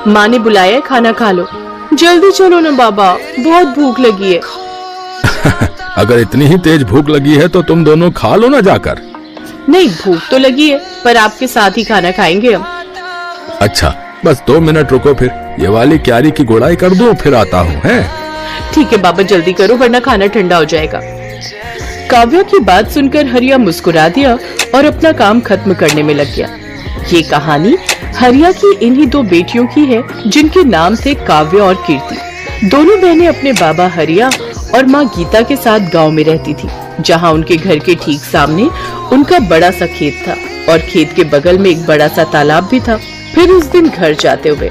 माँ ने बुलाया है, खाना खा लो। जल्दी चलो ना बाबा, बहुत भूख लगी है। अगर इतनी ही तेज भूख लगी है तो तुम दोनों खा लो ना जाकर। नहीं, भूख तो लगी है, पर आपके साथ ही खाना खाएंगे हम। अच्छा, बस 2 मिनट रुको, फिर ये वाली क्यारी की गुड़ाई कर दूं, फिर आता हूँ। हैं? ठीक है बाबा, जल्दी करो वरना खाना ठंडा हो जाएगा। काव्या की बात सुनकर हरिया मुस्कुरा दिया और अपना काम खत्म करने में लग गया। ये कहानी हरिया की इन्हीं 2 बेटियों की है जिनके नाम थे काव्या और कीर्ति। दोनों बहनें अपने बाबा हरिया और माँ गीता के साथ गांव में रहती थी, जहाँ उनके घर के ठीक सामने उनका बड़ा सा खेत था और खेत के बगल में एक बड़ा सा तालाब भी था। फिर उस दिन घर जाते हुए,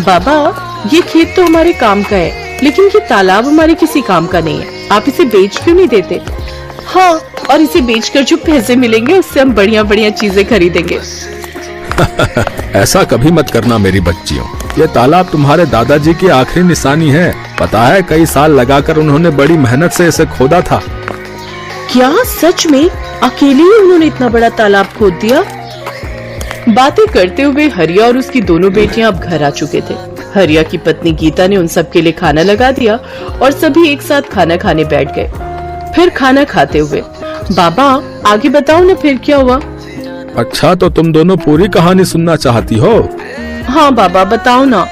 बाबा ये खेत तो हमारे काम का है, लेकिन ये तालाब हमारे किसी काम का नहीं है, आप इसे बेच क्यों नहीं देते? हाँ, और इसे बेचकर जो पैसे मिलेंगे उससे हम बढ़िया बढ़िया चीजें खरीदेंगे। ऐसा कभी मत करना मेरी बच्चियों, ये तालाब तुम्हारे दादाजी की आखिरी निशानी है। पता है, कई साल लगाकर उन्होंने बड़ी मेहनत से इसे खोदा था। क्या सच में अकेले ही उन्होंने इतना बड़ा तालाब खोद दिया? बातें करते हुए हरिया और उसकी दोनों बेटियां अब घर आ चुके थे। हरिया की पत्नी गीता ने उन सब के लिए खाना लगा दिया और सभी एक साथ खाना खाने बैठ गए। फिर खाना खाते हुए, बाबा आगे बताओ ना फिर क्या हुआ? अच्छा, तो तुम दोनों पूरी कहानी सुनना चाहती हो? हाँ बाबा, बताओ ना।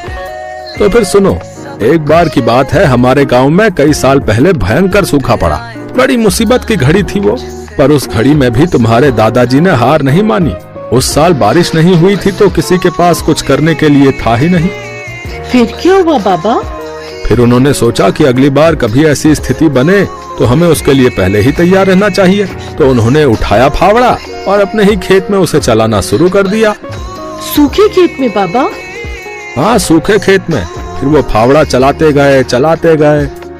तो फिर सुनो। एक बार की बात है, हमारे गांव में कई साल पहले भयंकर सूखा पड़ा। बड़ी मुसीबत की घड़ी थी वो, पर उस घड़ी में भी तुम्हारे दादाजी ने हार नहीं मानी। उस साल बारिश नहीं हुई थी तो किसी के पास कुछ करने के लिए था ही नहीं। फिर क्या हुआ बाबा? फिर उन्होंने सोचा कि अगली बार कभी ऐसी स्थिति बने तो हमें उसके लिए पहले ही तैयार रहना चाहिए। तो उन्होंने उठाया फावड़ा और अपने ही खेत में उसे चलाना शुरू कर दिया। सूखे खेत में बाबा? हाँ, सूखे खेत में। फिर वो फावड़ा चलाते गए।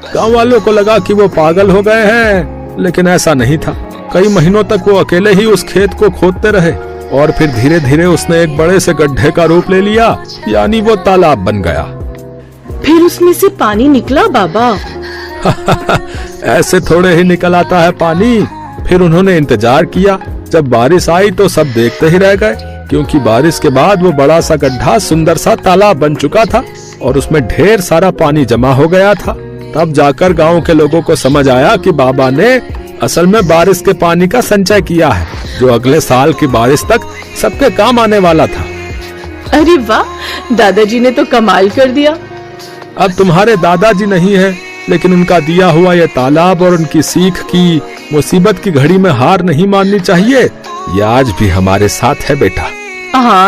गांव वालों को लगा कि वो पागल हो गए हैं, लेकिन ऐसा नहीं था। कई महीनों तक वो अकेले ही उस खेत को खोदते रहे और फिर धीरे धीरे उसने एक बड़े से गड्ढे का रूप ले लिया, यानी वो तालाब बन गया। फिर उसमें से पानी निकला बाबा? ऐसे थोड़े ही निकल आता है पानी। फिर उन्होंने इंतजार किया। जब बारिश आई तो सब देखते ही रह गए, क्योंकि बारिश के बाद वो बड़ा सा गड्ढा सुंदर सा तालाब बन चुका था और उसमें ढेर सारा पानी जमा हो गया था। तब जाकर गांव के लोगों को समझ आया कि बाबा ने असल में बारिश के पानी का संचय किया है, जो अगले साल की बारिश तक सबके काम आने वाला था। अरे वाह, दादाजी ने तो कमाल कर दिया। अब तुम्हारे दादाजी नहीं है, लेकिन उनका दिया हुआ ये तालाब और उनकी सीख की मुसीबत की घड़ी में हार नहीं माननी चाहिए, ये आज भी हमारे साथ है बेटा। हाँ